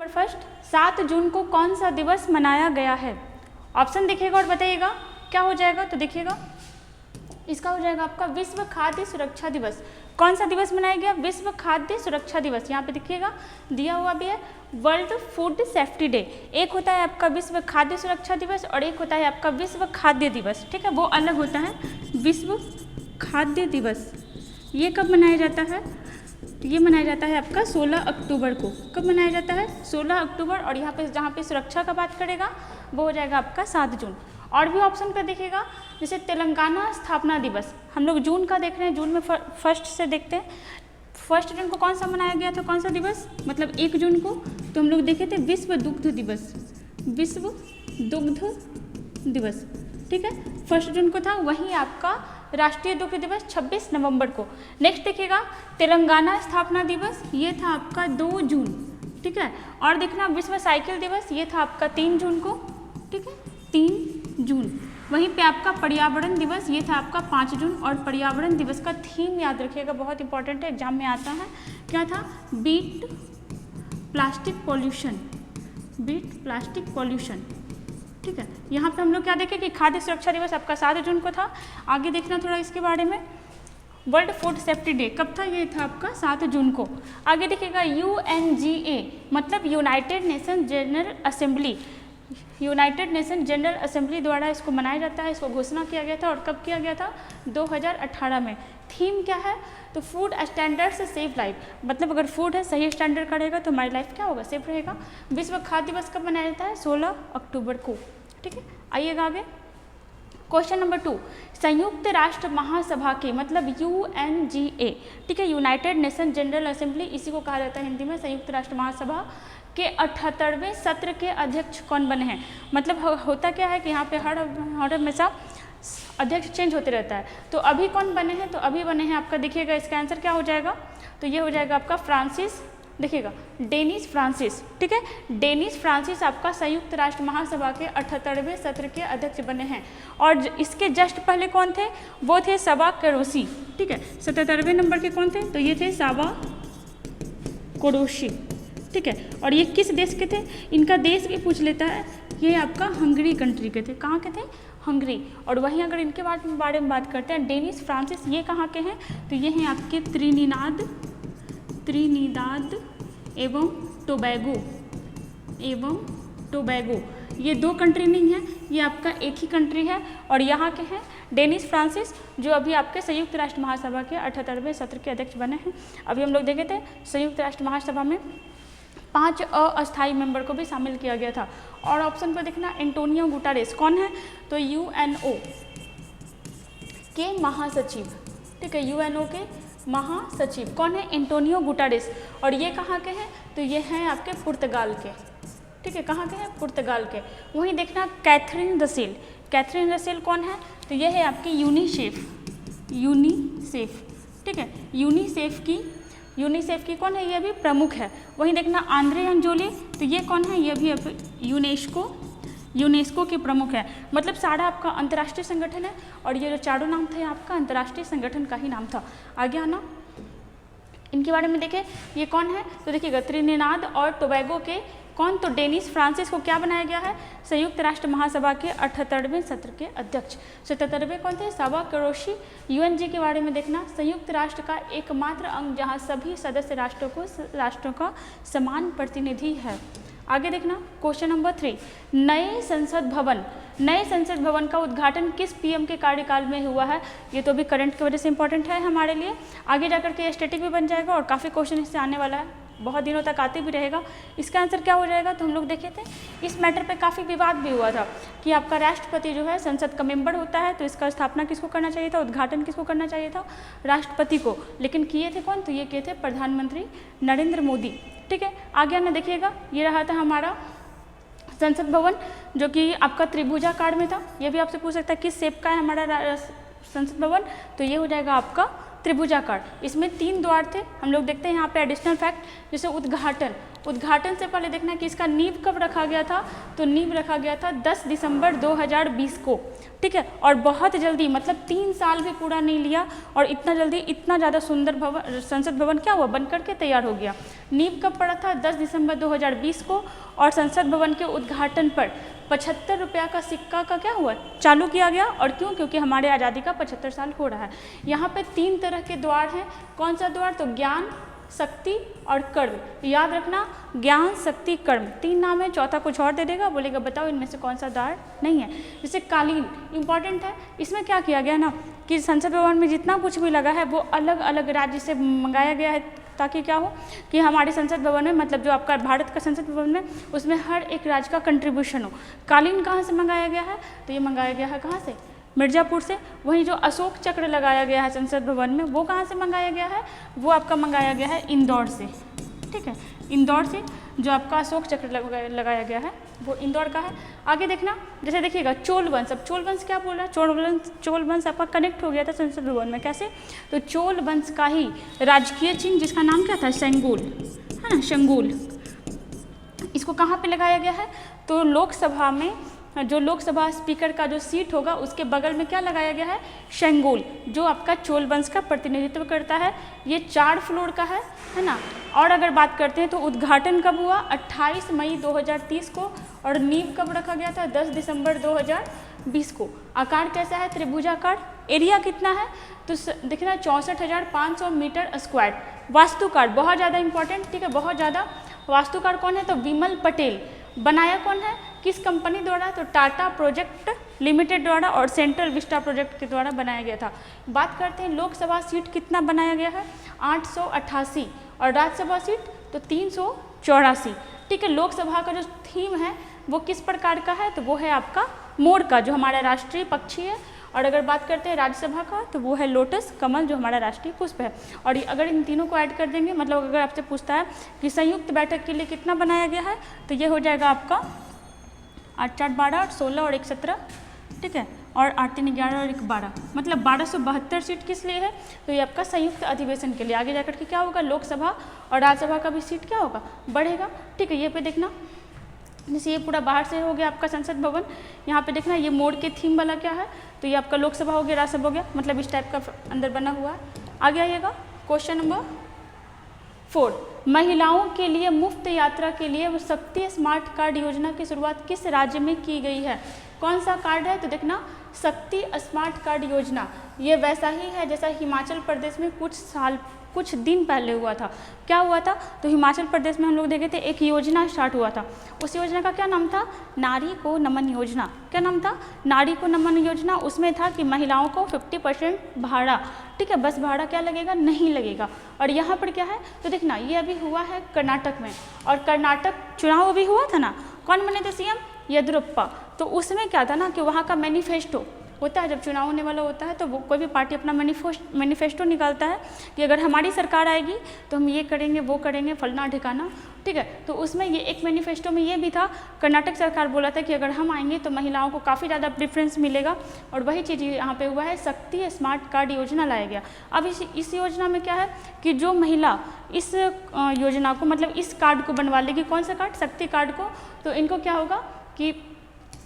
Number first, 7 जून को कौन सा दिवस मनाया गया है? ऑप्शन देखिएगा और बताइएगा क्या हो जाएगा। तो देखिएगा इसका हो जाएगा आपका विश्व खाद्य सुरक्षा दिवस। कौन सा दिवस मनाया गया? विश्व खाद्य सुरक्षा दिवस। यहाँ पे देखिएगा दिया हुआ भी है वर्ल्ड फूड सेफ्टी डे। एक होता है आपका विश्व खाद्य सुरक्षा दिवस और एक होता है आपका विश्व खाद्य दिवस, ठीक है, वो अलग होता है। विश्व खाद्य दिवस ये कब मनाया जाता है? ये मनाया जाता है आपका 16 अक्टूबर को। कब मनाया जाता है? 16 अक्टूबर। और यहाँ पे जहाँ पे सुरक्षा का बात करेगा वो हो जाएगा आपका 7 जून। और भी ऑप्शन पर देखिएगा जैसे तेलंगाना स्थापना दिवस, हम लोग जून का देख रहे हैं, जून में फर्स्ट से देखते हैं। फर्स्ट जून को कौन सा मनाया गया था? कौन सा दिवस? मतलब 1 जून को तो हम लोग देखे थे विश्व दुग्ध दिवस। विश्व दुग्ध दिवस, ठीक है, फर्स्ट जून को था। वहीं आपका राष्ट्रीय दुग्ध दिवस 26 नवंबर को। नेक्स्ट देखिएगा तेलंगाना स्थापना दिवस, ये था आपका 2 जून, ठीक है। और देखना विश्व साइकिल दिवस, ये था आपका 3 जून को, ठीक है, 3 जून। वहीं पे आपका पर्यावरण दिवस, ये था आपका 5 जून। और पर्यावरण दिवस का थीम याद रखिएगा, बहुत इंपॉर्टेंट है, एग्जाम में आता है। क्या था? Beat plastic pollution, beat plastic pollution, ठीक है। यहाँ पे हम लोग क्या देखें कि खाद्य सुरक्षा दिवस आपका 7 जून को था। आगे देखना थोड़ा इसके बारे में। वर्ल्ड फूड सेफ्टी डे कब था? ये था आपका 7 जून को। आगे देखिएगा UNGA मतलब United nation general assembly, United nation general assembly द्वारा इसको मनाया जाता है। इसको घोषणा किया गया था और कब किया गया था? 2018 में। थीम क्या है? तो फूड स्टैंडर्ड से सेफ लाइफ, मतलब अगर फूड है सही स्टैंडर्ड का रहेगा तो हमारी लाइफ क्या होगा? सेफ रहेगा। विश्व खाद्य दिवस कब मनाया जाता है? 16 अक्टूबर को, ठीक है। आइएगा आगे। क्वेश्चन नंबर 2, संयुक्त राष्ट्र महासभा के मतलब UNGA, ठीक है, यूनाइटेड नेशन जनरल असेंबली, इसी को कहा जाता है हिंदी में संयुक्त राष्ट्र महासभा के 78वें सत्र के अध्यक्ष कौन बने हैं? मतलब होता क्या है कि यहाँ पे हर हमेशा अध्यक्ष चेंज होते रहता है। तो अभी कौन बने हैं? तो अभी बने हैं आपका, देखिएगा इसका आंसर क्या हो जाएगा? तो ये हो जाएगा आपका फ्रांसिस, देखिएगा डेनिस फ्रांसिस, ठीक है, डेनिस फ्रांसिस आपका संयुक्त राष्ट्र महासभा के 78वें सत्र के अध्यक्ष बने हैं। और इसके जस्ट पहले कौन थे? वो थे साबा क्रोसी, ठीक है, 77वें नंबर के कौन थे? तो ये थे साबा क्रोसी, ठीक है। और ये किस देश के थे? इनका देश भी पूछ लेता है। ये आपका हंगरी कंट्री के थे। कहाँ के थे? हंगरी। और वहीं अगर इनके बारे में बात करते हैं, डेनिस फ्रांसिस ये कहाँ के हैं? तो ये हैं आपके त्रिनिदाद एवं टोबैगो, ये 2 कंट्री नहीं है, ये आपका एक ही कंट्री है। और यहाँ के हैं डेनिस फ्रांसिस जो अभी आपके संयुक्त राष्ट्र महासभा के 78वें सत्र के अध्यक्ष बने हैं। अभी हम लोग देखे थे संयुक्त राष्ट्र महासभा में 5 अस्थायी मेंबर को भी शामिल किया गया था। और ऑप्शन पर देखना एंटोनियो गुटारेस कौन है? तो UNO के महासचिव, ठीक है, UNO के महासचिव कौन है? एंटोनियो गुटारेस। और ये कहाँ के हैं? तो ये हैं आपके पुर्तगाल के, ठीक है, कहाँ के हैं? पुर्तगाल के। वहीं देखना कैथरीन रसेल, कैथरीन रसेल कौन है? तो ये है आपकी यूनिसेफ, ठीक है, यूनिसेफ की कौन है? ये भी प्रमुख है। वहीं देखना आंद्रे अंजोली, तो ये कौन है? ये भी यूनेस्को के प्रमुख है। मतलब सारा आपका अंतर्राष्ट्रीय संगठन है और ये जो चारों नाम थे आपका अंतर्राष्ट्रीय संगठन का ही नाम था। आगे आना, इनके बारे में देखें ये कौन है? तो देखिएगा त्रिनिदाद और टोबैगो के कौन? तो डेनिस फ्रांसिस को क्या बनाया गया है? संयुक्त राष्ट्र महासभा के 78वें सत्र के अध्यक्ष। 77वें कौन थे? साबा क्रोसी। UNG के बारे में देखना संयुक्त राष्ट्र का एकमात्र अंग जहां सभी सदस्य राष्ट्रों का समान प्रतिनिधि है। आगे देखना क्वेश्चन नंबर 3, नए संसद भवन का उद्घाटन किस PM के कार्यकाल में हुआ है? ये तो अभी करंट की वजह से इंपॉर्टेंट है हमारे लिए, आगे जाकर के स्टैटिक भी बन जाएगा और काफ़ी क्वेश्चन इससे आने वाला है, बहुत दिनों तक आते भी रहेगा। इसका आंसर क्या हो जाएगा? तो हम लोग देखे थे इस मैटर पे काफ़ी विवाद भी हुआ था कि आपका राष्ट्रपति जो है संसद का मेंबर होता है, तो इसका स्थापना किसको करना चाहिए था? उद्घाटन किसको करना चाहिए था? राष्ट्रपति को। लेकिन किए थे कौन? तो ये किए थे प्रधानमंत्री नरेंद्र मोदी, ठीक है। आगे आना देखिएगा, ये रहा था हमारा संसद भवन जो कि आपका त्रिभुजाकार में था। ये भी आपसे पूछ सकता है किस शेप का है हमारा संसद भवन? तो ये हो जाएगा आपका त्रिभुजाकार। इसमें 3 द्वार थे। हम लोग देखते हैं यहाँ पे एडिशनल फैक्ट, जैसे उद्घाटन से पहले देखना कि इसका नींव कब रखा गया था, तो नींव रखा गया था 10 दिसंबर 2020 को, ठीक है। और बहुत जल्दी, मतलब 3 साल भी पूरा नहीं लिया और इतना जल्दी इतना ज़्यादा सुंदर भवन, संसद भवन क्या हुआ, बन करके तैयार हो गया। नींव कब पड़ा था, 10 दिसंबर 2020 को, और संसद भवन के उद्घाटन पर 75 रुपया का सिक्का का क्या हुआ, चालू किया गया। और क्यों, क्योंकि हमारे आज़ादी का 75 साल हो रहा है। यहाँ पे 3 तरह के द्वार हैं। कौन सा द्वार, तो ज्ञान, शक्ति और कर्म। याद रखना, ज्ञान, शक्ति, कर्म, 3 नाम है, चौथा कुछ और दे देगा, बोलेगा बताओ इनमें से कौन सा द्वार नहीं है। जैसे कालीन इंपॉर्टेंट है, इसमें क्या किया गया ना कि संसद भवन में जितना कुछ भी लगा है वो अलग अलग राज्य से मंगाया गया है, ताकि क्या हो कि हमारे संसद भवन में, मतलब जो आपका भारत का संसद भवन में, उसमें हर एक राज्य का कंट्रीब्यूशन हो। कालीन कहाँ से मंगाया गया है, तो ये मंगाया गया है कहाँ से, मिर्ज़ापुर से। वहीं जो अशोक चक्र लगाया गया है संसद भवन में, वो कहाँ से मंगाया गया है, वो आपका मंगाया गया है इंदौर से, ठीक है। इंदौर से जो आपका अशोक चक्र लगाया गया है वो इंदौर का है। आगे देखना, जैसे देखिएगा चोल वंश। अब चोल वंश क्या बोल रहा है, चोल वंश आपका कनेक्ट हो गया था संसद भवन में, कैसे, तो चोल वंश का ही राजकीय चिन्ह, जिसका नाम क्या था, शंगुल, है ना, शंगुल, इसको कहाँ पे लगाया गया है, तो लोकसभा में जो लोकसभा स्पीकर का जो सीट होगा उसके बगल में क्या लगाया गया है, शंगुल, जो आपका चोल वंश का प्रतिनिधित्व करता है। ये 4 फ्लोर का है ना। और अगर बात करते हैं तो उद्घाटन कब हुआ, 28 मई 2030 को, और नींव कब रखा गया था, 10 दिसंबर 2020 को। आकार कैसा है, त्रिभुजाकार। एरिया कितना है, तो देखना 64,500 मीटर स्क्वायर। वास्तुकार बहुत ज़्यादा इंपॉर्टेंट, ठीक है, बहुत ज़्यादा। वास्तुकार कौन है, तो विमल पटेल। बनाया कौन है, किस कंपनी द्वारा, तो टाटा प्रोजेक्ट लिमिटेड द्वारा और सेंट्रल विस्टा प्रोजेक्ट के द्वारा बनाया गया था। बात करते हैं लोकसभा सीट कितना बनाया गया है, 888, और राज्यसभा सीट तो 384, ठीक है। लोकसभा का जो थीम है वो किस प्रकार का है, तो वो है आपका मोर का, जो हमारा राष्ट्रीय पक्षी है। और अगर बात करते हैं राज्यसभा का, तो वो है लोटस कमल, जो हमारा राष्ट्रीय पुष्प है। और अगर इन तीनों को ऐड कर देंगे, मतलब अगर आपसे पूछता है कि संयुक्त बैठक के लिए कितना बनाया गया है, तो ये हो जाएगा आपका 8 4 12 और 16 और 1 17, ठीक है, और 8 3 11 और 1 12, मतलब 1272 सीट किस लिए है, तो ये आपका संयुक्त अधिवेशन के लिए। आगे जाकर के क्या होगा, लोकसभा और राज्यसभा का भी सीट क्या होगा, बढ़ेगा, ठीक है। ये पे देखना, जैसे ये पूरा बाहर से हो गया आपका संसद भवन। यहाँ पे देखना ये मोड़ के थीम वाला क्या है, तो ये आपका लोकसभा हो गया, राज्यसभा हो गया, मतलब इस टाइप का अंदर बना हुआ है। आगे आइएगा, क्वेश्चन नंबर 4, महिलाओं के लिए मुफ्त यात्रा के लिए वो शक्ति स्मार्ट कार्ड योजना की शुरुआत किस राज्य में की गई है। कौन सा कार्ड है, तो देखना शक्ति स्मार्ट कार्ड योजना, ये वैसा ही है जैसा हिमाचल प्रदेश में कुछ दिन पहले हुआ था। क्या हुआ था, तो हिमाचल प्रदेश में हम लोग देखे थे एक योजना स्टार्ट हुआ था। उस योजना का क्या नाम था, नारी को नमन योजना। क्या नाम था, नारी को नमन योजना। उसमें था कि महिलाओं को 50% भाड़ा, ठीक है, बस भाड़ा क्या लगेगा, नहीं लगेगा। और यहाँ पर क्या है, तो देखना ये अभी हुआ है कर्नाटक में, और कर्नाटक चुनाव अभी हुआ था ना, कौन बने थे सीएम, येदियुरप्पा। तो उसमें क्या था ना कि वहाँ का मैनिफेस्टो होता है, जब चुनाव होने वाला होता है तो वो कोई भी पार्टी अपना मैनिफेस्टो निकालता है कि अगर हमारी सरकार आएगी तो हम ये करेंगे, वो करेंगे, फलना ठिकाना, ठीक है। तो उसमें ये एक मैनिफेस्टो में ये भी था, कर्नाटक सरकार बोला था कि अगर हम आएंगे तो महिलाओं को काफ़ी ज़्यादा प्रेफरेंस मिलेगा, और वही चीज़ यहाँ पे हुआ है, शक्ति स्मार्ट कार्ड योजना लाया गया। अब इस योजना में क्या है कि जो महिला इस योजना को, मतलब इस कार्ड को बनवा लेगी, कौन सा कार्ड, शक्ति कार्ड को, तो इनको क्या होगा कि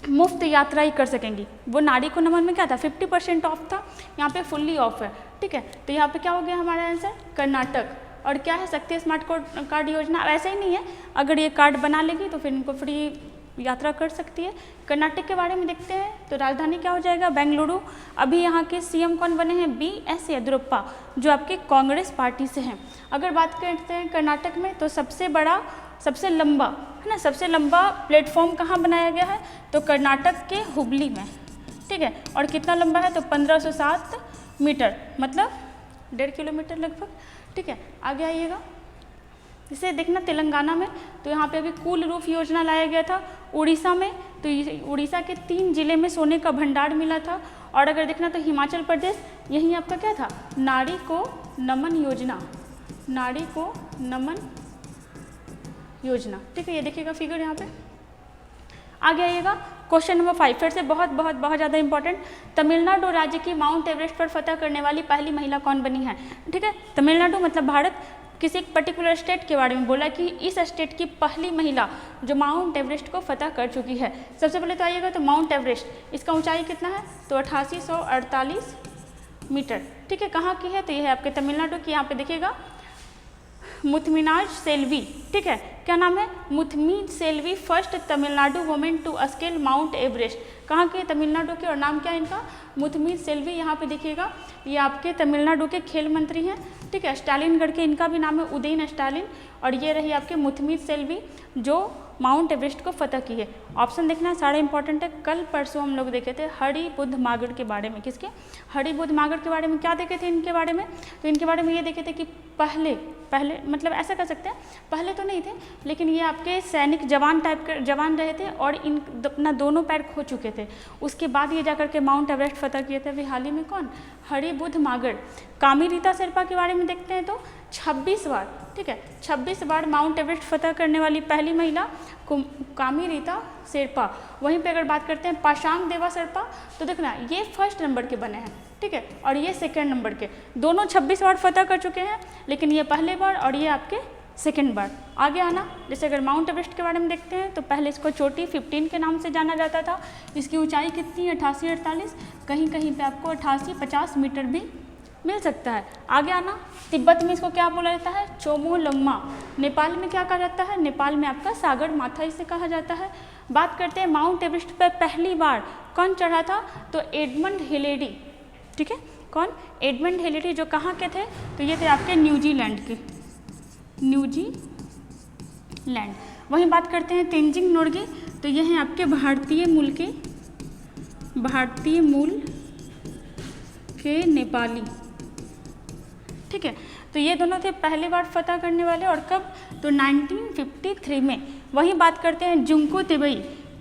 मुफ्त यात्रा ही कर सकेंगी। वो नारी को नमन में क्या था, 50% ऑफ था, यहाँ पे फुल्ली ऑफ है, ठीक है। तो यहाँ पे क्या हो गया हमारा आंसर, कर्नाटक। और क्या है, शक्ति स्मार्ट कार्ड योजना ऐसा ही नहीं है, अगर ये कार्ड बना लेगी तो फिर इनको फ्री यात्रा कर सकती है। कर्नाटक के बारे में देखते हैं, तो राजधानी क्या हो जाएगा, बेंगलुरु। अभी यहाँ के सीएम कौन बने हैं, BS येदियुरप्पा, जो आपके कांग्रेस पार्टी से हैं। अगर बात करते हैं कर्नाटक में, तो सबसे लंबा है ना, सबसे लंबा प्लेटफॉर्म कहाँ बनाया गया है, तो कर्नाटक के हुबली में, ठीक है। और कितना लंबा है, तो 1507 मीटर, मतलब 1.5 किलोमीटर लगभग, ठीक है। आगे आइएगा, इसे देखना तेलंगाना में, तो यहाँ पे अभी कूल रूफ योजना लाया गया था। उड़ीसा में, तो उड़ीसा के 3 जिले में सोने का भंडार मिला था। और अगर देखना तो हिमाचल प्रदेश, यहीं आपका क्या था, नारी को नमन योजना, नारी को नमन योजना, ठीक है। ये देखिएगा फिगर यहाँ पे। आगे आइएगा क्वेश्चन नंबर 5, फिर से बहुत बहुत बहुत ज़्यादा इंपॉर्टेंट। तमिलनाडु राज्य की माउंट एवरेस्ट पर फतह करने वाली पहली महिला कौन बनी है? ठीक है, तमिलनाडु मतलब भारत, किसी एक पर्टिकुलर स्टेट के बारे में बोला कि इस स्टेट की पहली महिला जो माउंट एवरेस्ट को फतह कर चुकी है। सबसे पहले तो आइएगा तो माउंट एवरेस्ट, इसका ऊंचाई कितना है? तो 8848 मीटर। ठीक है, कहाँ की है? तो ये है आपके तमिलनाडु की। यहाँ पे देखिएगा मुथमिनाज सेल्वी, ठीक है, क्या नाम है? Muthamizh Selvi, first Tamil Nadu women to scale Mount Everest. कहाँ के? तमिलनाडु के। और नाम क्या है इनका? मुथमी सेल्वी। यहाँ पे देखिएगा ये आपके तमिलनाडु के खेल मंत्री हैं, ठीक है, स्टालिनगढ़ के, इनका भी नाम है उदयन स्टालिन। और ये रही आपके मुथमी सेल्वी जो माउंट एवरेस्ट को फतह की है। ऑप्शन देखना सारे इंपॉर्टेंट है। कल परसों हम लोग देखे थे हरि बुद्ध मागड़ के बारे में। किसके? हरि बुद्ध मागड़ के बारे में। क्या देखे थे इनके बारे में? तो इनके बारे में ये देखे थे कि पहले मतलब ऐसा कर सकते हैं, पहले तो नहीं थे लेकिन ये आपके सैनिक जवान टाइप के जवान रहे थे और इन अपना दोनों पैर खो चुके थे। उसके बाद ये जाकर के माउंट एवरेस्ट फतह किए थे। अभी हाल ही में कौन? हरि बुद्ध मागड़। कामिरीता शेरपा के बारे में देखते हैं तो 26 बार, ठीक है, 26 बार माउंट एवरेस्ट फतह करने वाली पहली महिला कामिरीता शेरपा। वहीं पे अगर बात करते हैं पाशांग देवा शेरपा तो देखना ये फर्स्ट नंबर के बने हैं, ठीक है, और ये सेकंड नंबर के। दोनों 26 बार फतह कर चुके हैं लेकिन ये पहले बार और ये आपके सेकंड बार। आगे आना, जैसे अगर माउंट एवरेस्ट के बारे में देखते हैं तो पहले इसको चोटी 15 के नाम से जाना जाता था। इसकी ऊंचाई कितनी है? 88-48, कहीं कहीं पे आपको 88-50 मीटर भी मिल सकता है। आगे आना, तिब्बत में इसको क्या बोला जाता है? चोमोलंगमा। नेपाल में क्या कहा जाता है? नेपाल में आपका सागर माथा इसे कहा जाता है। बात करते हैं माउंट एवरेस्ट पर पहली बार कौन चढ़ा था? तो एडमंड हिलेरी, ठीक है, कौन? एडमंड हिलेरी, जो कहाँ के थे? तो ये थे आपके न्यूजीलैंड के, न्यूजीलैंड। वहीं बात करते हैं तेंजिंग नोर्गे, तो ये हैं आपके भारतीय मूल के नेपाली, ठीक है। तो ये दोनों थे पहली बार फतह करने वाले। और कब? तो 1953 में। वहीं बात करते हैं जुंको तिबई,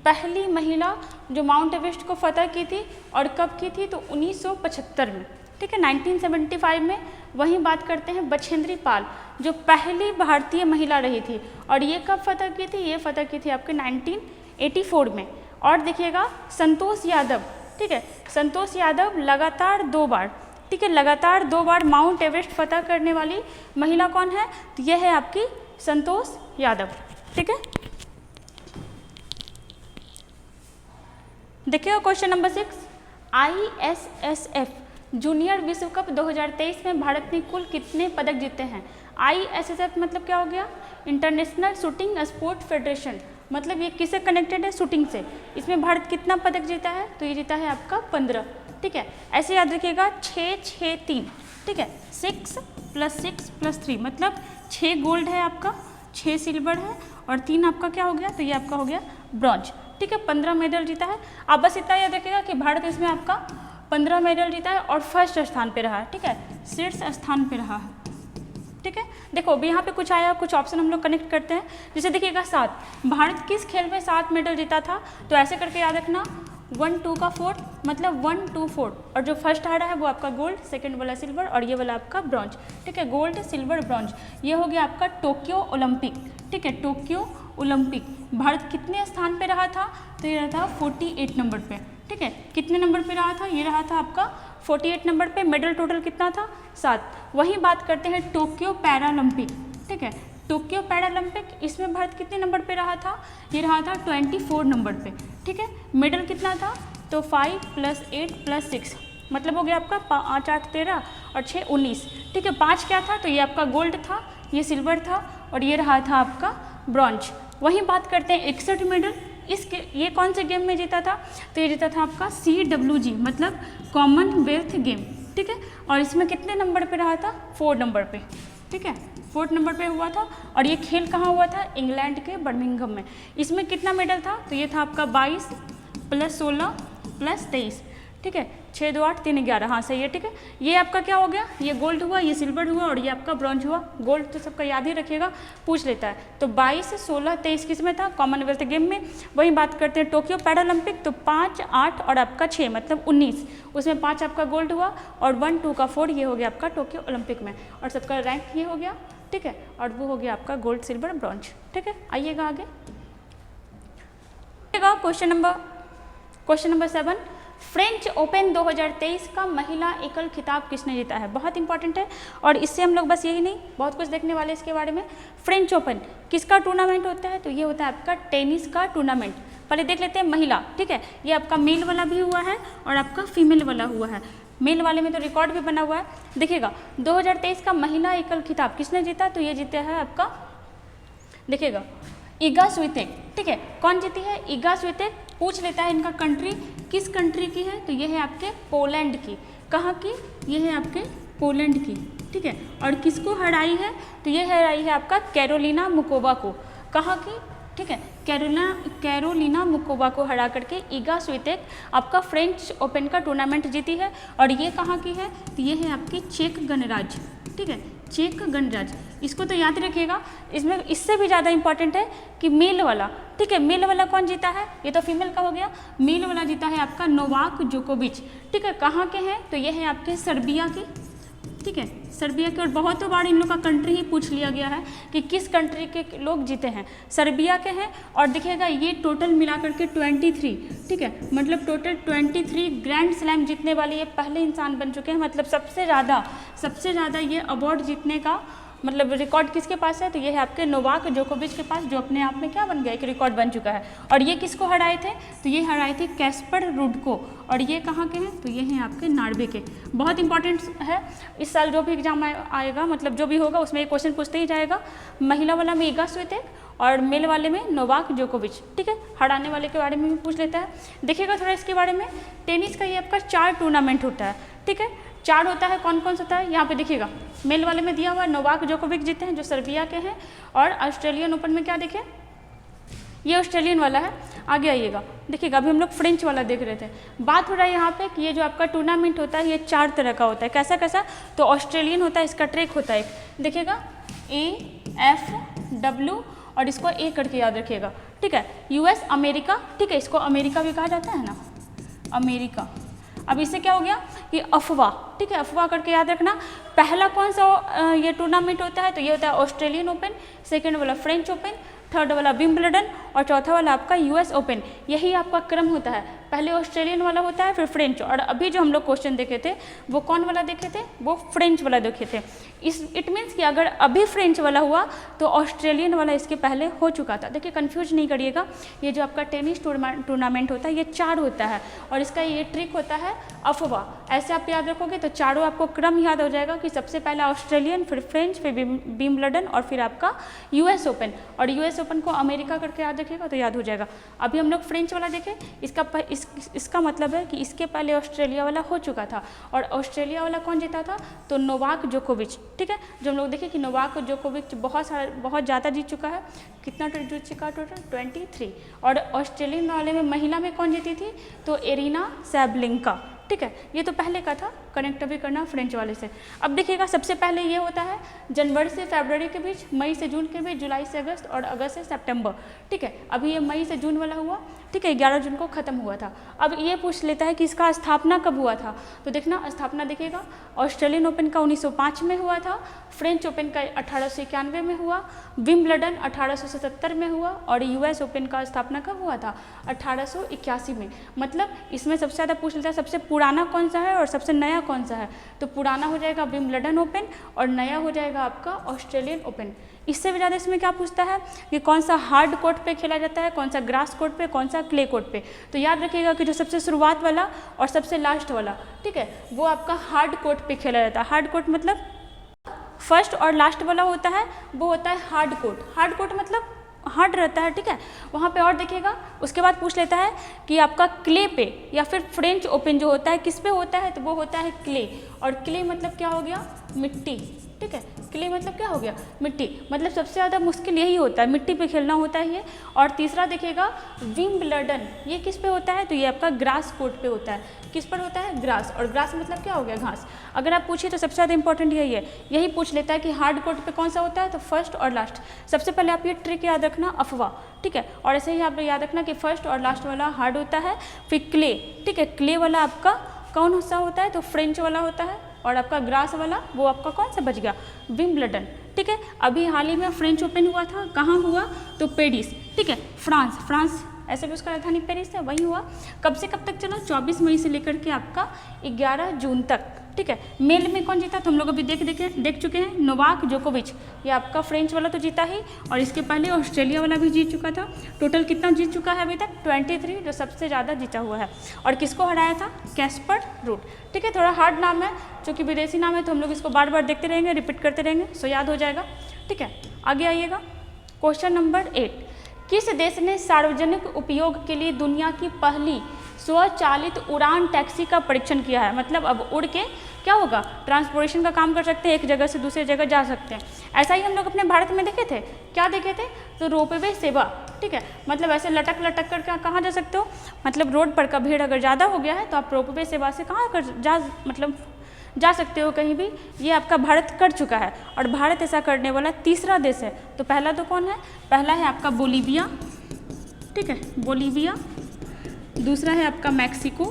पहली महिला जो माउंट एवरेस्ट को फतह की थी और कब की थी? तो 1975 में, ठीक है, 1975 में। वहीं बात करते हैं बछेंद्री पाल, जो पहली भारतीय महिला रही थी और ये कब फतह की थी? ये फतह की थी आपके 1984 में। और देखिएगा संतोष यादव, ठीक है, संतोष यादव लगातार 2 बार, ठीक है, लगातार 2 बार माउंट एवरेस्ट फतह करने वाली महिला कौन है? तो यह है आपकी संतोष यादव, ठीक है। देखिएगा क्वेश्चन नंबर 6, ISSF जूनियर विश्व कप 2023 में भारत ने कुल कितने पदक जीते हैं? ISSF मतलब क्या हो गया? इंटरनेशनल शूटिंग स्पोर्ट फेडरेशन, मतलब ये किससे कनेक्टेड है? शूटिंग से। इसमें भारत कितना पदक जीता है? तो ये जीता है आपका 15, ठीक है। ऐसे याद रखिएगा 6-6-3, ठीक है, 6 + 6 + 3 मतलब 6 गोल्ड है आपका, 6 सिल्वर है और 3 आपका क्या हो गया? तो ये आपका हो गया ब्रॉन्ज, ठीक है, 15 मेडल जीता है। आप बस इतना याद रखिएगा कि भारत इसमें आपका 15 मेडल जीता है और फर्स्ट स्थान पे रहा है, ठीक है, शीर्ष स्थान पे रहा है, ठीक है। देखो अभी यहाँ पे कुछ आया, कुछ ऑप्शन हम लोग कनेक्ट करते हैं। जैसे देखिएगा 7, भारत किस खेल में 7 मेडल जीता था? तो ऐसे करके याद रखना 1 2 का 4 मतलब 1 2 4, और जो फर्स्ट आ रहा है वो आपका गोल्ड, सेकंड वाला सिल्वर और ये वाला आपका ब्रॉन्ज, ठीक है, गोल्ड सिल्वर ब्रॉन्ज। ये हो गया आपका टोक्यो ओलंपिक, ठीक है, टोक्यो ओलंपिक। भारत कितने स्थान पे रहा था? तो ये रहा था 48 नंबर पे, ठीक है। कितने नंबर पे रहा था? ये रहा था आपका 48 नंबर पे। मेडल टोटल कितना था? 7। वहीं बात करते हैं टोक्यो पैरालंपिक, ठीक है, टोक्यो पैरालंपिक, इसमें भारत कितने नंबर पे रहा था? ये रहा था 24 नंबर पे, ठीक है। मेडल कितना था? तो 5 + 8 + 6 मतलब हो गया आपका 5 8 13 और 6 19, ठीक है। 5 क्या था? तो ये आपका गोल्ड था, ये सिल्वर था और ये रहा था आपका ब्रॉन्ज। वहीं बात करते हैं 61 मेडल, ये कौन से गेम में जीता था? तो ये जीता था आपका CWG मतलब कॉमनवेल्थ गेम, ठीक है। और इसमें कितने नंबर पे रहा था? 4 नंबर पे, ठीक है, 4 नंबर पे हुआ था। और ये खेल कहाँ हुआ था? इंग्लैंड के बर्मिंघम में। इसमें कितना मेडल था? तो ये था आपका 22 + 16 + 23, ठीक है, 6 2 8 3 11, हाँ सही है, ठीक है। ये आपका क्या हो गया? ये गोल्ड हुआ, ये सिल्वर हुआ और ये आपका ब्रॉन्ज हुआ। गोल्ड तो सबका याद ही रखिएगा, पूछ लेता है। तो 22 16 23 किस में था? कॉमनवेल्थ गेम में। वहीं बात करते हैं टोक्यो पैरालंपिक, तो 5 8 और आपका 6 मतलब 19, उसमें 5 आपका गोल्ड हुआ और 1 2 का 4 ये हो गया आपका टोक्यो ओलंपिक में। और सबका रैंक ये हो गया, ठीक है, और वो हो गया आपका गोल्ड सिल्वर ब्रॉन्ज, ठीक है। आइएगा आगे, देखिएगा क्वेश्चन नंबर 7, फ्रेंच ओपन 2023 का महिला एकल खिताब किसने जीता है? बहुत इंपॉर्टेंट है और इससे हम लोग बस यही नहीं बहुत कुछ देखने वाले इसके बारे में। फ्रेंच ओपन किसका टूर्नामेंट होता है? तो ये होता है आपका टेनिस का टूर्नामेंट। पहले देख लेते हैं महिला, ठीक है, ये आपका मेल वाला भी हुआ है और आपका फीमेल वाला हुआ है। मेल वाले में तो रिकॉर्ड भी बना हुआ है। देखिएगा 2023 का महिला एकल खिताब किसने जीता? तो ये जीता है आपका, देखिएगा, इगा स्वितेक, ठीक है। कौन जीती है? इगा स्वितेक। पूछ लेता है इनका कंट्री, किस कंट्री की है? तो ये है आपके पोलैंड की। कहाँ की? ये है आपके पोलैंड की, ठीक है। और किसको हराई है? तो ये हराई है आपका कैरोलिना मुकोवा को। कहाँ की? ठीक है, कैरोलिना मुकोवा को हरा करके इगा स्वितेक आपका फ्रेंच ओपन का टूर्नामेंट जीती है। और ये कहाँ की है? तो ये है आपकी चेक गणराज्य, ठीक है, चेक गणराज्य। इसको तो याद रखिएगा। इसमें इससे भी ज़्यादा इंपॉर्टेंट है कि मेल वाला, ठीक है, मेल वाला कौन जीता है? ये तो फीमेल का हो गया। मेल वाला जीता है आपका नोवाक जोकोविच, ठीक है। कहाँ के हैं? तो ये है आपके सर्बिया की, ठीक है, सर्बिया के। और बहुत बार इन लोग का कंट्री ही पूछ लिया गया है कि किस कंट्री के लोग जीते हैं, सर्बिया के हैं। और देखिएगा ये टोटल मिला करके 23, ठीक है, मतलब टोटल 23 ग्रैंड स्लैम जीतने वाले ये पहले इंसान बन चुके हैं। मतलब सबसे ज़्यादा ये अवार्ड जीतने का मतलब रिकॉर्ड किसके पास है? तो ये है आपके नोवाक जोकोविच के पास, जो अपने आप में क्या बन गया, एक रिकॉर्ड बन चुका है। और ये किसको हराए थे? तो ये हराए थे कैस्पर रुड को। और ये कहाँ के हैं? तो ये हैं आपके नॉर्वे के। बहुत इंपॉर्टेंट है, इस साल जो भी एग्जाम आएगा, मतलब जो भी होगा उसमें एक क्वेश्चन पूछते ही जाएगा। महिला वाला में इगा स्वितेक और मेल वाले में नोवाक जोकोविच, ठीक है। हराने वाले के बारे में भी पूछ लेता है। देखिएगा थोड़ा इसके बारे में। टेनिस का ये आपका 4 टूर्नामेंट होता है, ठीक है, 4 होता है। कौन कौन सा होता है? यहाँ पे देखिएगा मेल वाले में दिया हुआ है नोवाक जोकोविच जीते हैं, जो सर्बिया के हैं। और ऑस्ट्रेलियन ओपन में क्या देखें, ये ऑस्ट्रेलियन वाला है। आगे आइएगा, देखिएगा अभी हम लोग फ्रेंच वाला देख रहे थे। बात हो रहा है यहाँ पे कि ये जो आपका टूर्नामेंट होता है ये 4 तरह का होता है। कैसा कैसा? तो ऑस्ट्रेलियन होता है, इसका ट्रैक होता है एक, देखिएगा AFW और इसको A करके याद रखिएगा, ठीक है। US अमेरिका, ठीक है, इसको अमेरिका भी कहा जाता है ना, अमेरिका। अब इससे क्या हो गया कि अफवाह, ठीक है, अफवाह करके याद रखना। पहला कौन सा ये टूर्नामेंट होता है? तो ये होता है ऑस्ट्रेलियन ओपन, सेकंड वाला फ्रेंच ओपन, थर्ड वाला विंबलडन और चौथा वाला आपका US ओपन। यही आपका क्रम होता है। पहले ऑस्ट्रेलियन वाला होता है, फिर फ्रेंच। और अभी जो हम लोग क्वेश्चन देखे थे वो कौन वाला देखे थे? वो फ्रेंच वाला देखे थे। इट मीन्स कि अगर अभी फ्रेंच वाला हुआ तो ऑस्ट्रेलियन वाला इसके पहले हो चुका था। देखिए कंफ्यूज नहीं करिएगा, ये जो आपका टेनिस टूर्नामेंट होता है ये 4 होता है और इसका ये ट्रिक होता है अफवाह। ऐसे आप याद रखोगे तो चारों आपको क्रम याद हो जाएगा कि सबसे पहला ऑस्ट्रेलियन, फिर फ्रेंच, फिर विंबलडन और फिर आपका US ओपन। और US ओपन को अमेरिका करके याद रखिएगा तो याद हो जाएगा। अभी हम लोग फ्रेंच वाला देखें, इसका मतलब है कि इसके पहले ऑस्ट्रेलिया वाला हो चुका था। और ऑस्ट्रेलिया वाला कौन जीता था? तो नोवाक जोकोविच, ठीक है। जो हम लोग देखें कि नोवाक जोकोविच बहुत ज़्यादा जीत चुका है। कितना जीत चुका? टोटल 23। और ऑस्ट्रेलियन वाले में महिला में कौन जीती थी? तो एरिना सैबलेंका, ठीक है। ये तो पहले का था, कनेक्ट भी करना फ्रेंच वाले से। अब देखिएगा सबसे पहले ये होता है जनवरी से फरवरी के बीच, मई से जून के बीच, जुलाई से अगस्त और अगस्त से सितंबर, ठीक है। अभी ये मई से जून वाला हुआ, ठीक है, 11 जून को ख़त्म हुआ था। अब ये पूछ लेता है कि इसका स्थापना कब हुआ था? तो देखना स्थापना देखिएगा, ऑस्ट्रेलियन ओपन का 1905 में हुआ था, फ्रेंच ओपन का 1891 में हुआ, विंबलडन 1877 में हुआ और US ओपन का स्थापना कब हुआ था? 1881 में। मतलब इसमें सबसे ज़्यादा पूछ लेता है सबसे पुराना कौन सा है और सबसे नया कौन सा है? तो पुराना हो जाएगा विंबलडन ओपन और नया हो जाएगा आपका ऑस्ट्रेलियन ओपन। इससे भी ज़्यादा इसमें क्या पूछता है कि कौन सा हार्ड कोर्ट पे खेला जाता है, कौन सा ग्रास कोर्ट पे, कौन सा क्ले कोर्ट पे। तो याद रखिएगा कि जो सबसे शुरुआत वाला और सबसे लास्ट वाला, ठीक है, वो आपका हार्ड कोर्ट पे खेला जाता है। हार्ड कोर्ट मतलब फर्स्ट और लास्ट वाला होता है वो होता है हार्ड कोर्ट। हार्ड कोर्ट मतलब हार्ड रहता है, ठीक है, वहाँ पे। और देखिएगा उसके बाद पूछ लेता है कि आपका क्ले पे या फिर फ्रेंच ओपन जो होता है किस पे होता है? तो वो होता है क्ले। और क्ले मतलब क्या हो गया? मिट्टी, ठीक है। क्ले मतलब क्या हो गया? मिट्टी। मतलब सबसे ज़्यादा मुश्किल यही होता है, मिट्टी पे खेलना होता है ये। और तीसरा देखिएगा विंबलडन, ये किस पे होता है? तो ये आपका ग्रास कोर्ट पे होता है। किस पर होता है? ग्रास। और ग्रास मतलब क्या हो गया? घास। अगर आप पूछिए तो सबसे ज़्यादा इंपॉर्टेंट यही है, यही पूछ लेता है कि हार्ड कोर्ट पे कौन सा होता है? तो फर्स्ट और लास्ट। सबसे पहले आप ये ट्रिक याद रखना, अफवाह, ठीक है। और ऐसे ही आप याद रखना कि फर्स्ट और लास्ट वाला हार्ड होता है, फिर क्ले, ठीक है। क्ले वाला आपका कौन सा होता है? तो फ्रेंच वाला होता है। और आपका ग्रास वाला वो आपका कौन सा बच गया? विंबलडन, ठीक है। अभी हाल ही में फ्रेंच ओपन हुआ था, कहाँ हुआ? तो पेरिस, ठीक है, फ्रांस ऐसे भी उसका राजधानी पेरिस है, वही हुआ। कब से कब तक चला? 24 मई से लेकर के आपका 11 जून तक, ठीक है। मेल में कौन जीता तो हम लोग अभी देख चुके हैं, नोवाक जोकोविच, ये आपका फ्रेंच वाला तो जीता ही, और इसके पहले ऑस्ट्रेलिया वाला भी जीत चुका था। टोटल कितना जीत चुका है अभी तक? 23, जो सबसे ज़्यादा जीता हुआ है। और किसको हराया था? कैस्पर रूट, ठीक है। थोड़ा हार्ड नाम है, चूँकि विदेशी नाम है तो हम लोग इसको बार बार देखते रहेंगे, रिपीट करते रहेंगे, सो याद हो जाएगा, ठीक है। आगे आइएगा, क्वेश्चन नंबर 8, किस देश ने सार्वजनिक उपयोग के लिए दुनिया की पहली स्वचालित उड़ान टैक्सी का परीक्षण किया है? मतलब अब उड़ के क्या होगा, ट्रांसपोर्टेशन का काम कर सकते हैं, एक जगह से दूसरी जगह जा सकते हैं। ऐसा ही हम लोग अपने भारत में देखे थे, क्या देखे थे? तो रोपवे सेवा, ठीक है। मतलब ऐसे लटक लटक कर कहाँ जा सकते हो, मतलब रोड पर का भीड़ अगर ज़्यादा हो गया है तो आप रोपवे सेवा से कहाँ कर जा सकते हो कहीं भी। ये आपका भारत कर चुका है, और भारत ऐसा करने वाला तीसरा देश है। तो पहला तो कौन है? पहला है आपका बोलीविया, ठीक है, बोलीविया। दूसरा है आपका मैक्सिको,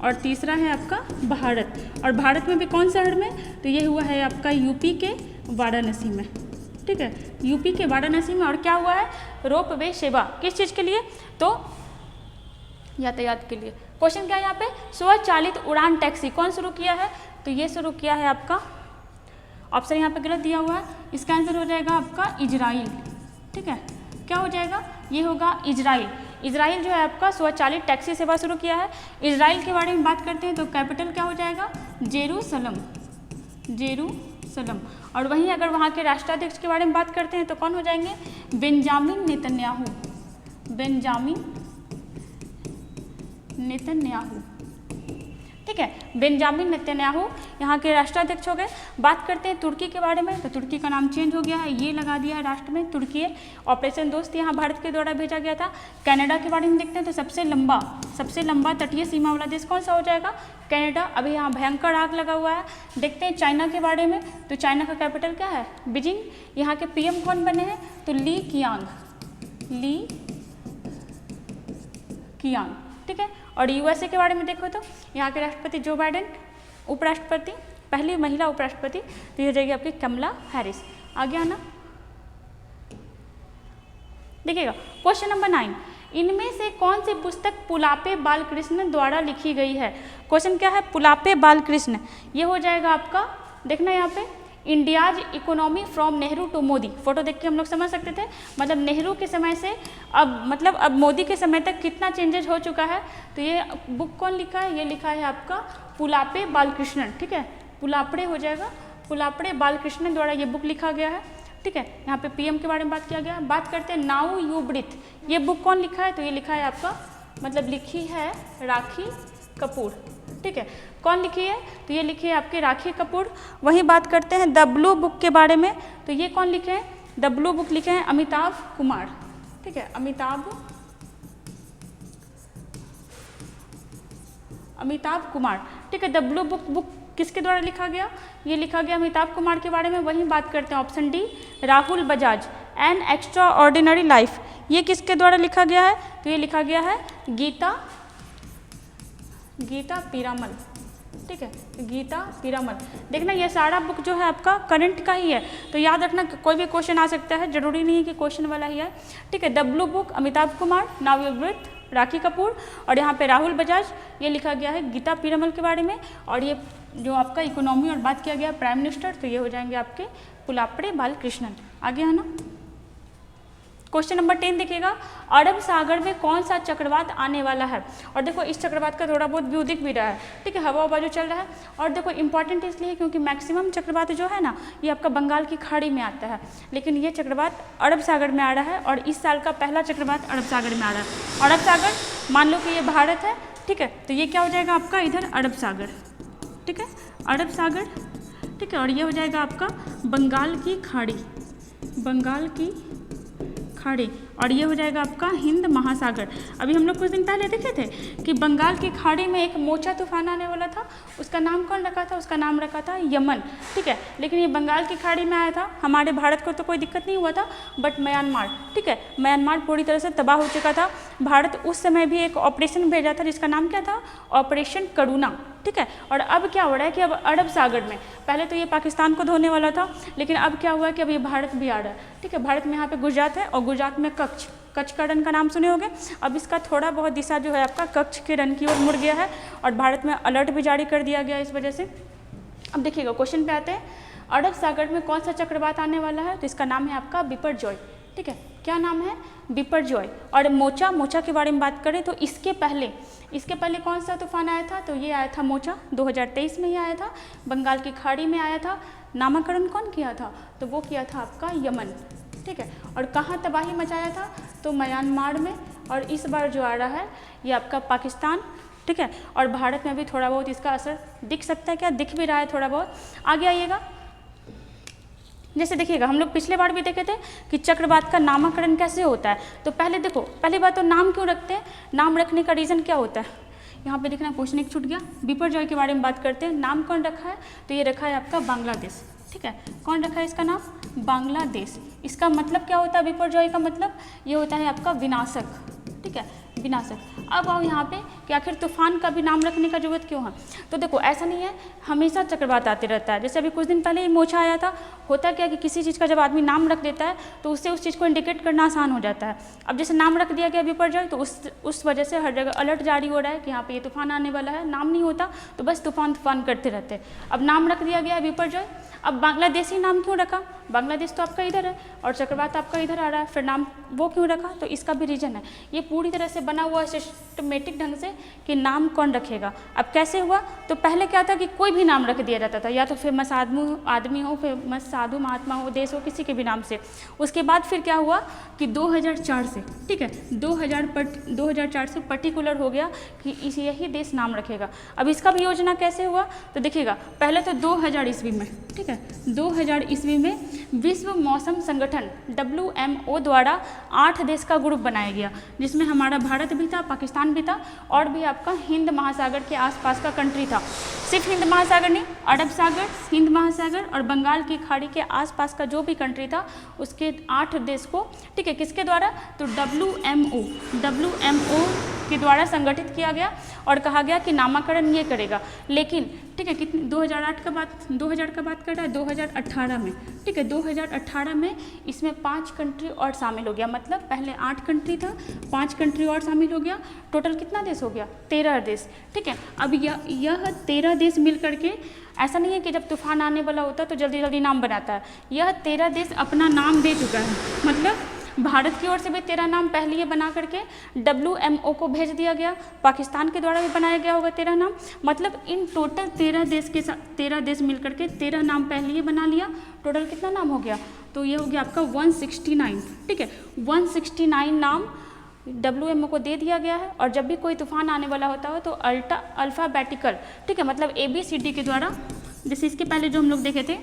और तीसरा है आपका भारत। और भारत में भी कौन शहर में? तो ये हुआ है आपका यूपी के वाराणसी में, ठीक है, यूपी के वाराणसी में। और क्या हुआ है? रोपवे सेवा, किस चीज़ के लिए? तो यातायात के लिए। क्वेश्चन क्या है यहाँ पे? स्वचालित उड़ान टैक्सी कौन शुरू किया है? तो ये शुरू किया है आपका, ऑप्शन यहाँ पे गलत दिया हुआ है, इसका आंसर हो जाएगा आपका इजराइल, ठीक है। क्या हो जाएगा? ये होगा इजराइल। इजराइल जो है आपका स्वचालित टैक्सी सेवा शुरू किया है। इजराइल के बारे में बात करते हैं तो कैपिटल क्या हो जाएगा? Jerusalem, Jerusalem. और वहीं अगर वहाँ के राष्ट्राध्यक्ष के बारे में बात करते हैं तो कौन हो जाएंगे? बेंजामिन नेतन्याहू, बेंजामिन नेतन्याहू, ठीक है, बेंजामिन नेतन्याहू यहाँ के राष्ट्राध्यक्ष हो गए। बात करते हैं तुर्की के बारे में, तो तुर्की का नाम चेंज हो गया है, ये लगा दिया है राष्ट्र में तुर्की। ऑपरेशन दोस्त यहाँ भारत के द्वारा भेजा गया था। कनाडा के बारे में देखते हैं तो सबसे लंबा तटीय सीमा वाला देश कौन सा हो जाएगा? कनाडा। अभी यहाँ भयंकर आग लगा हुआ है। देखते हैं चाइना के बारे में, तो चाइना का कैपिटल क्या है? बीजिंग। यहाँ के PM कौन बने हैं? तो ली कियांग, ठीक है। और USA के बारे में देखो तो यहाँ के राष्ट्रपति जो बाइडेन, उपराष्ट्रपति, पहली महिला उपराष्ट्रपति, तो ये हो जाएगी आपकी कमला हैरिस। आगे आना, देखिएगा क्वेश्चन नंबर 9, इनमें से कौन सी पुस्तक पुलापे बालकृष्ण द्वारा लिखी गई है? क्वेश्चन क्या है? पुलापे बालकृष्ण, ये हो जाएगा आपका, देखना यहाँ पे, India's economy from Nehru to Modi. Photo देख के हम लोग समझ सकते थे, मतलब नेहरू के समय से अब मोदी के समय तक कितना चेंजेस हो चुका है। तो ये बुक कौन लिखा है? ये लिखा है आपका पुलापे बालकृष्णन, ठीक है, पुलापड़े हो जाएगा, पुलापड़े बालकृष्णन द्वारा ये बुक लिखा गया है, ठीक है। यहाँ पे PM के बारे में बात किया गया। बात करते हैं नाउ यू ब्रीथ, ये बुक कौन लिखा है? तो ये लिखा है आपका, मतलब लिखी है राखी कपूर, ठीक है। कौन लिखी है? तो ये लिखी है आपके राखी कपूर। वहीं बात करते हैं द ब्लू बुक के बारे में, तो ये कौन लिखे हैं? द ब्लू बुक लिखे हैं अमिताभ कुमार, ठीक है, अमिताभ कुमार, ठीक है। द ब्लू बुक किसके द्वारा लिखा गया? ये लिखा गया अमिताभ कुमार के बारे में। वहीं बात करते हैं option D, Rahul Bajaj, an extra ordinary life, ये किसके द्वारा लिखा गया है? तो ये लिखा गया है गीता पीरामल, ठीक है, गीता पीरामल। देखना ये सारा बुक जो है आपका करंट का ही है, तो याद रखना कोई भी क्वेश्चन आ सकता है, जरूरी नहीं है कि क्वेश्चन वाला ही है, ठीक है। The blue book Amitabh Kumar, now you breathe Rakhi Kapoor, और यहाँ पे राहुल बजाज, ये लिखा गया है गीता पीरामल के बारे में। और ये जो आपका इकोनॉमी और बात किया गया प्राइम मिनिस्टर, तो ये हो जाएंगे आपके पुलापड़े बालकृष्णन। आगे है ना, क्वेश्चन नंबर 10 देखिएगा, अरब सागर में कौन सा चक्रवात आने वाला है? और देखो इस चक्रवात का थोड़ा बहुत व्यू दिख भी रहा है, ठीक है, हवा जो चल रहा है। और देखो इंपॉर्टेंट इसलिए क्योंकि मैक्सिमम चक्रवात जो है ना, ये आपका बंगाल की खाड़ी में आता है, लेकिन ये चक्रवात अरब सागर में आ रहा है, और इस साल का पहला चक्रवात अरब सागर में आ रहा है। अरब सागर मान लो कि ये भारत है, ठीक है, तो ये क्या हो जाएगा आपका इधर अरब सागर, ठीक है, अरब सागर, ठीक है। और ये हो जाएगा आपका बंगाल की खाड़ी, बंगाल की खाड़ी, और ये हो जाएगा आपका हिंद महासागर। अभी हम लोग कुछ दिन पहले देखे थे कि बंगाल की खाड़ी में एक मोचा तूफान आने वाला था, उसका नाम कौन रखा था? उसका नाम रखा था यमन, ठीक है। लेकिन ये बंगाल की खाड़ी में आया था, हमारे भारत को तो कोई दिक्कत नहीं हुआ था, बट म्यांमार, ठीक है, म्यांमार पूरी तरह से तबाह हो चुका था। भारत उस समय भी एक ऑपरेशन भेजा था जिसका नाम क्या था? ऑपरेशन करुणा, ठीक है। और अब क्या हो रहा है कि अब अरब सागर में, पहले तो ये पाकिस्तान को धोने वाला था, लेकिन अब क्या हुआ है कि अब ये भारत भी आ रहा है, ठीक है। भारत में यहाँ पे गुजरात है, और गुजरात में कच्छ, कच्छ का रण का नाम सुने होंगे। अब इसका थोड़ा बहुत दिशा जो है आपका कच्छ के रण की ओर मुड़ गया है और भारत में अलर्ट भी जारी कर दिया गया इस वजह से। अब देखिएगा क्वेश्चन पे आते हैं, अरब सागर में कौन सा चक्रवात आने वाला है, तो इसका नाम है आपका बिपरजॉय। ठीक है, क्या नाम है, बिपरजॉय। और मोचा के बारे में बात करें तो इसके पहले कौन सा तूफान आया था, तो ये आया था मोचा, 2023 में ही आया था, बंगाल की खाड़ी में आया था। नामकरण कौन किया था, तो वो किया था आपका यमन। ठीक है, और कहाँ तबाही मचाया था, तो म्यांमार में, और इस बार जो आ रहा है ये आपका पाकिस्तान। ठीक है, और भारत में भी थोड़ा बहुत इसका असर दिख सकता है, क्या दिख भी रहा है थोड़ा बहुत। आगे आइएगा, जैसे देखिएगा हम लोग पिछले बार भी देखे थे कि चक्रवात का नामकरण कैसे होता है। तो पहले देखो, पहली बात तो नाम क्यों रखते हैं, नाम रखने का रीज़न क्या होता है, यहाँ पे देखना क्वेश्चन एक छूट गया। बिपरजॉय के बारे में बात करते हैं, नाम कौन रखा है, तो ये रखा है आपका बांग्लादेश। ठीक है, कौन रखा है इसका नाम, बांग्लादेश। इसका मतलब क्या होता है, बिपरजॉय का मतलब ये होता है आपका विनाशक। ठीक है, विनाशक। अब आओ यहाँ पे कि आखिर तूफान का भी नाम रखने का जरूरत क्यों है, तो देखो ऐसा नहीं है हमेशा चक्रवात आते रहता है। जैसे अभी कुछ दिन पहले ही मोचा आया था, होता क्या कि किसी चीज़ का जब आदमी नाम रख देता है तो उससे उस चीज़ को इंडिकेट करना आसान हो जाता है। अब जैसे नाम रख दिया गया बिपरजॉय, तो उस वजह से हर जगह अलर्ट जारी हो रहा है कि यहाँ पे ये तूफान आने वाला है। नाम नहीं होता तो बस तूफान करते रहते। अब नाम रख दिया गया है बिपरजॉय। अब बांग्लादेशी नाम क्यों रखा, बांग्लादेश तो आपका इधर है और चक्रवात आपका इधर आ रहा है, फिर नाम वो क्यों रखा, तो इसका भी रीज़न है। ये पूरी तरह से बना हुआ सिस्टमेटिक ढंग से कि नाम कौन रखेगा। अब कैसे हुआ, तो पहले क्या था कि कोई भी नाम रख दिया जाता था, या तो फेमस आदमी हो, फेमस साधु महात्मा हो, देश हो, किसी के भी नाम से। उसके बाद फिर क्या हुआ कि 2004 से, ठीक है, 2004 से पर्टिकुलर हो गया कि यही देश नाम रखेगा। अब इसका भी योजना कैसे हुआ, तो देखिएगा पहले तो 2000 ईस्वी में, ठीक है, 2000 ईस्वी में विश्व मौसम संगठन WMO द्वारा 8 देश का ग्रुप बनाया गया, जिसमें हमारा भारत भी था, पाकिस्तान भी था, और भी आपका हिंद महासागर के आसपास का कंट्री था। सिर्फ हिंद महासागर नहीं, अरब सागर, हिंद महासागर और बंगाल की खाड़ी के आसपास का जो भी कंट्री था उसके 8 देश को, ठीक है, किसके द्वारा, तो WMO के द्वारा संगठित किया गया और कहा गया कि नामकरण ये करेगा। लेकिन ठीक है, कितने 2000 का बात कर रहा है, 2018 में, ठीक है, 2018 में इसमें 5 कंट्री और शामिल हो गया। मतलब पहले 8 कंट्री था, 5 कंट्री और शामिल हो गया, टोटल कितना देश हो गया, 13 देश। ठीक है, अब यह 13 देश मिल करके, ऐसा नहीं है कि जब तूफान आने वाला होता है तो जल्दी जल्दी नाम बनाता है, यह 13 देश अपना नाम दे चुका है। मतलब भारत की ओर से भी 13 नाम पहले ही बना करके WMO को भेज दिया गया, पाकिस्तान के द्वारा भी बनाया गया होगा 13 नाम। मतलब इन टोटल 13 देश के साथ 13 देश मिलकर के 13 नाम पहले ही बना लिया। टोटल कितना नाम हो गया, तो ये हो गया आपका 169। ठीक है, 169 नाम WMO को दे दिया गया है। और जब भी कोई तूफान आने वाला होता है तो अल्फ़ाबेटिकल, ठीक है, मतलब ABCD के द्वारा, जैसे इसके पहले जो हम लोग देखे थे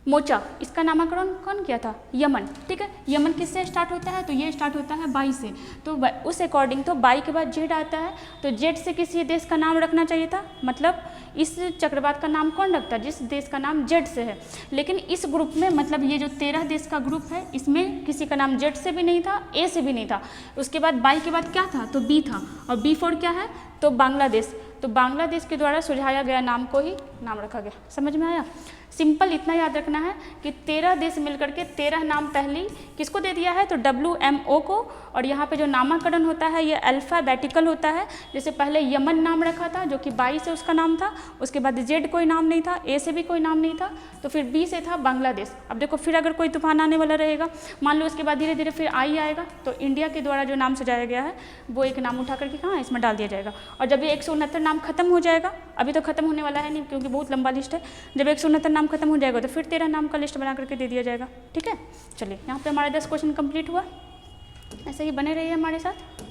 मोचा, इसका नामकरण कौन किया था, यमन। ठीक है, यमन किससे स्टार्ट होता है, तो ये स्टार्ट होता है बाई से, तो उस अकॉर्डिंग तो बाई के बाद जेड आता है, तो जेड से किसी देश का नाम रखना चाहिए था। मतलब इस चक्रवात का नाम कौन रखता है, जिस देश का नाम जेड से है। लेकिन इस ग्रुप में, मतलब ये जो 13 देश का ग्रुप है, इसमें किसी का नाम जेड से भी नहीं था, ए से भी नहीं था। उसके बाद बाई के बाद क्या था, तो बी था, और बी फॉर क्या है, तो बांग्लादेश। तो बांग्लादेश के द्वारा सुझाया गया नाम को ही नाम रखा गया। समझ में आया, सिंपल इतना याद रखना है कि 13 देश मिलकर के 13 नाम पहले किसको दे दिया है, तो WMO को। और यहाँ पे जो नामकरण होता है ये अल्फ़ाबेटिकल होता है। जैसे पहले यमन नाम रखा था, जो कि बाई से उसका नाम था, उसके बाद जेड कोई नाम नहीं था, ए से भी कोई नाम नहीं था, तो फिर बी से था बांग्लादेश। अब देखो फिर अगर कोई तूफान आने वाला रहेगा, मान लो उसके बाद धीरे धीरे फिर आई आएगा, तो इंडिया के द्वारा जो नाम सजाया गया है वो एक नाम उठा करके कहाँ इसमें डाल दिया जाएगा। और जब ये 169 नाम खत्म हो जाएगा, अभी तो खत्म होने वाला है नहीं क्योंकि बहुत लंबा लिस्ट है, जब 169 नाम खत्म हो जाएगा तो फिर 13 नाम का लिस्ट बना करके दे दिया जाएगा। ठीक है, चलिए यहाँ पे हमारे 10 क्वेश्चन कंप्लीट हुआ। ऐसे ही बने रहिए हमारे साथ।